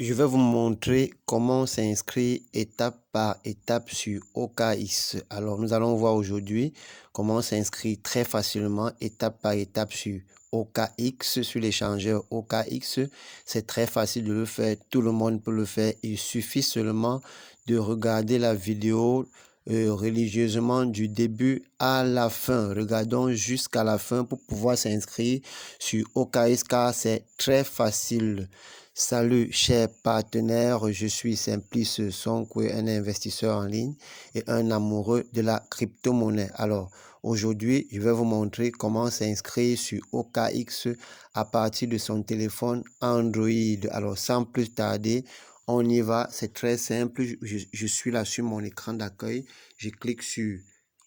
Je vais vous montrer comment s'inscrire étape par étape sur OKX. Alors, nous allons voir aujourd'hui comment s'inscrire très facilement étape par étape sur OKX, sur l'échangeur OKX. C'est très facile de le faire, tout le monde peut le faire. Il suffit seulement de regarder la vidéo religieusement du début à la fin. Regardons jusqu'à la fin pour pouvoir s'inscrire sur OKX car c'est très facile. Salut chers partenaires, je suis Simplice Sonkwe, un investisseur en ligne et un amoureux de la crypto-monnaie. Alors aujourd'hui, je vais vous montrer comment s'inscrire sur OKX à partir de son téléphone Android. Alors sans plus tarder, on y va, c'est très simple. Je suis là sur mon écran d'accueil. Je clique sur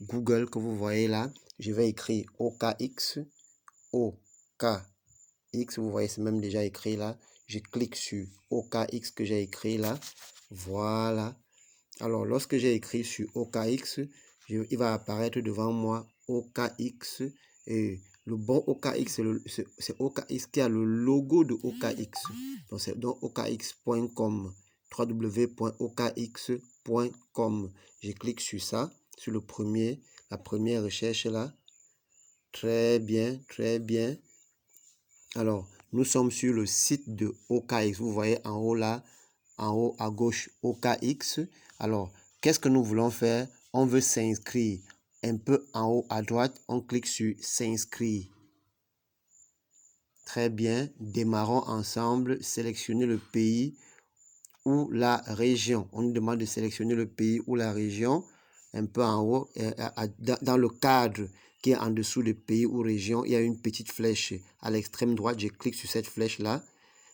Google que vous voyez là. Je vais écrire OKX, OKX, vous voyez, c'est même déjà écrit là. Je clique sur OKX que j'ai écrit là. Voilà. Alors, lorsque j'ai écrit sur OKX, il va apparaître devant moi OKX. Et le bon OKX, c'est OKX qui a le logo de OKX. Donc, c'est donc OKX.com, www.okx.com. Je clique sur ça, sur la première recherche là. Très bien, très bien. Alors, nous sommes sur le site de OKX. Vous voyez en haut là, en haut à gauche, OKX. Alors, qu'est-ce que nous voulons faire? On veut s'inscrire. Un peu en haut à droite, on clique sur s'inscrire. Très bien. Démarrons ensemble. Sélectionnez le pays ou la région. On nous demande de sélectionner le pays ou la région. Un peu en haut, dans le cadre qui est en dessous de pays ou région, il y a une petite flèche à l'extrême droite. Je clique sur cette flèche-là.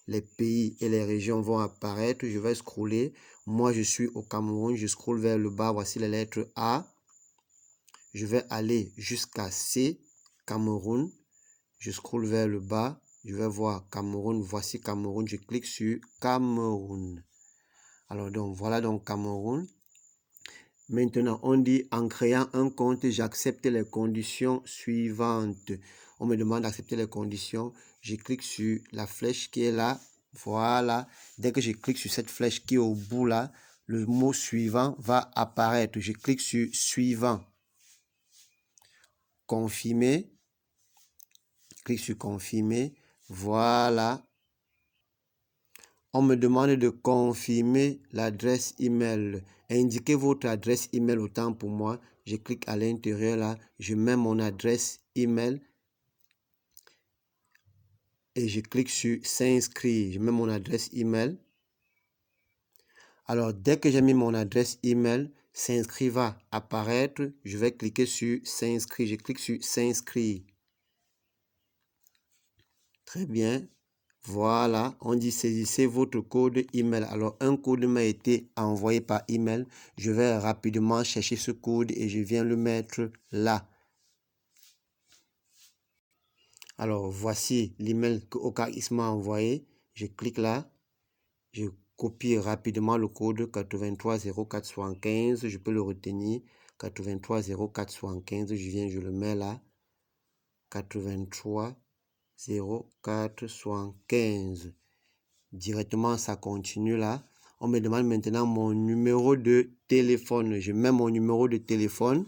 Les pays et les régions vont apparaître. Je vais scroller. Moi, je suis au Cameroun. Je scrolle vers le bas. Voici les lettres A. Je vais aller jusqu'à C, Cameroun. Je scrolle vers le bas. Je vais voir Cameroun. Voici Cameroun. Je clique sur Cameroun. Alors, donc, voilà donc Cameroun. Maintenant, on dit en créant un compte, j'accepte les conditions suivantes. On me demande d'accepter les conditions. Je clique sur la flèche qui est là. Voilà. Dès que je clique sur cette flèche qui est au bout là, le mot suivant va apparaître. Je clique sur suivant. Confirmer. Je clique sur confirmer. Voilà. On me demande de confirmer l'adresse email. Indiquez votre adresse email autant pour moi. Je clique à l'intérieur là. Je mets mon adresse email. Et je clique sur s'inscrire. Je mets mon adresse email. Alors, dès que j'ai mis mon adresse email, s'inscrire va apparaître. Je vais cliquer sur s'inscrire. Je clique sur s'inscrire. Très bien. Voilà, on dit saisissez votre code email. Alors, un code m'a été envoyé par email. Je vais rapidement chercher ce code et je viens le mettre là. Alors, voici l'email que OKX m'a envoyé. Je clique là. Je copie rapidement le code 830475. Je peux le retenir. 830475. Je viens, je le mets là. 830475. Directement, ça continue là. On me demande maintenant mon numéro de téléphone. Je mets mon numéro de téléphone.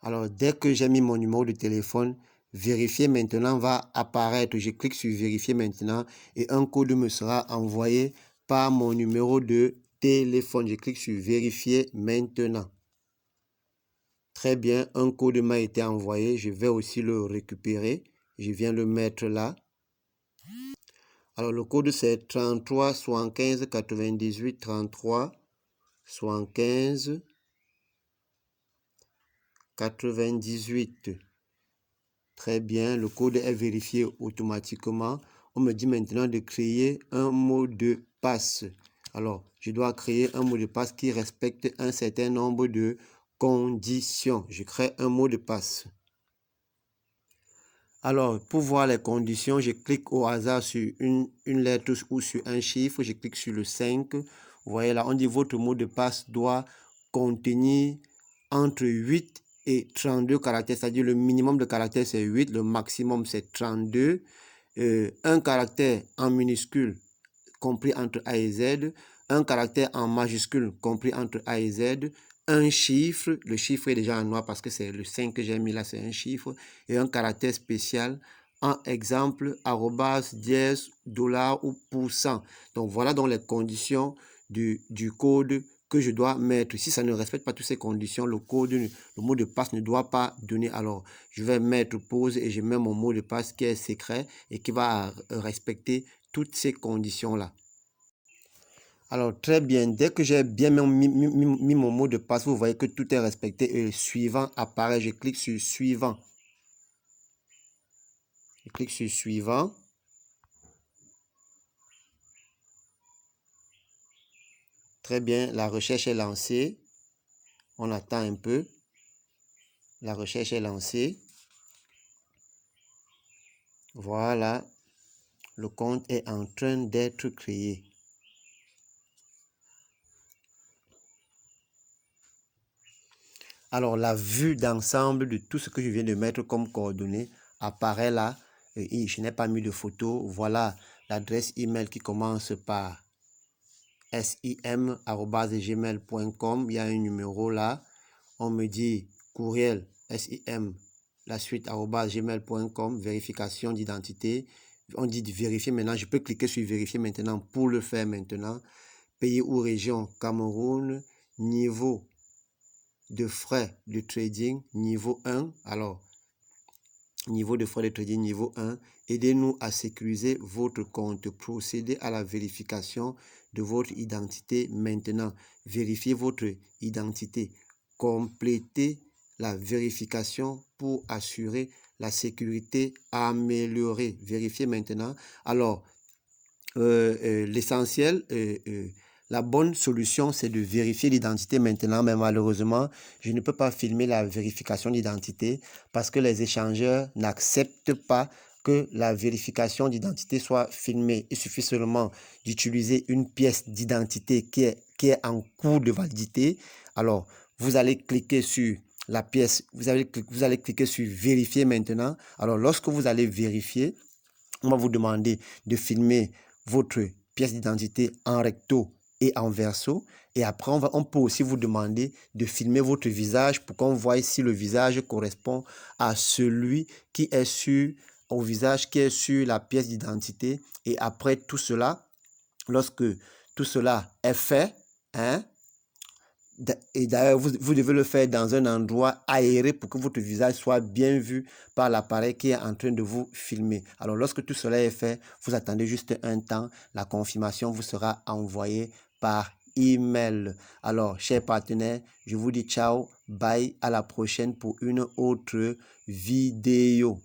Alors, dès que j'ai mis mon numéro de téléphone, vérifier maintenant va apparaître. Je clique sur vérifier maintenant et un code me sera envoyé par mon numéro de téléphone. Je clique sur vérifier maintenant. Très bien, un code m'a été envoyé. Je vais aussi le récupérer. Je viens le mettre là. Alors, le code, c'est 33 75 98 33 75 98. Très bien, le code est vérifié automatiquement. On me dit maintenant de créer un mot de passe. Alors, je dois créer un mot de passe qui respecte un certain nombre de conditions. Je crée un mot de passe. Alors, pour voir les conditions, je clique au hasard sur une lettre ou sur un chiffre. Je clique sur le 5. Vous voyez là, on dit votre mot de passe doit contenir entre 8 et 32 caractères. C'est-à-dire le minimum de caractères, c'est 8. Le maximum, c'est 32. Un caractère en minuscule compris entre A et Z, un caractère en majuscule compris entre A et Z, un chiffre, le chiffre est déjà en noir parce que c'est le 5 que j'ai mis là, c'est un chiffre, et un caractère spécial, en exemple, arrobas, dièse, dollar ou %. Donc voilà donc les conditions du code que je dois mettre. Si ça ne respecte pas toutes ces conditions, le mot de passe ne doit pas donner. Alors, je vais mettre pause et je mets mon mot de passe qui est secret et qui va respecter toutes ces conditions-là. Alors, très bien. Dès que j'ai bien mis mon mot de passe, vous voyez que tout est respecté et le suivant apparaît. Je clique sur suivant. Je clique sur suivant. Très bien. La recherche est lancée. On attend un peu. La recherche est lancée. Voilà. Le compte est en train d'être créé. Alors, la vue d'ensemble de tout ce que je viens de mettre comme coordonnées apparaît là. Et je n'ai pas mis de photo. Voilà l'adresse email qui commence par sim@gmail.com. Il y a un numéro là. On me dit courriel sim, la suite @gmail.com, vérification d'identité. On dit de vérifier maintenant. Je peux cliquer sur vérifier maintenant pour le faire maintenant. Pays ou région Cameroun, niveau de frais de trading niveau 1. Alors, niveau de frais de trading niveau 1. Aidez-nous à sécuriser votre compte. Procédez à la vérification de votre identité maintenant. Vérifiez votre identité. Complétez la vérification pour assurer la sécurité améliorée. Vérifiez maintenant. Alors, l'essentiel, la bonne solution, c'est de vérifier l'identité maintenant, mais malheureusement, je ne peux pas filmer la vérification d'identité parce que les échangeurs n'acceptent pas que la vérification d'identité soit filmée. Il suffit seulement d'utiliser une pièce d'identité qui est en cours de validité. Alors, vous allez cliquer sur la pièce, vous allez cliquer sur vérifier maintenant. Alors, lorsque vous allez vérifier, on va vous demander de filmer votre pièce d'identité en recto et en verso. Et après, on peut aussi vous demander de filmer votre visage pour qu'on voie si le visage correspond à celui qui est sur, au visage qui est sur la pièce d'identité. Et après tout cela, lorsque tout cela est fait, et d'ailleurs, vous devez le faire dans un endroit aéré pour que votre visage soit bien vu par l'appareil qui est en train de vous filmer. Alors, lorsque tout cela est fait, vous attendez juste un temps. La confirmation vous sera envoyée par email. Alors, chers partenaires, je vous dis ciao, bye, à la prochaine pour une autre vidéo.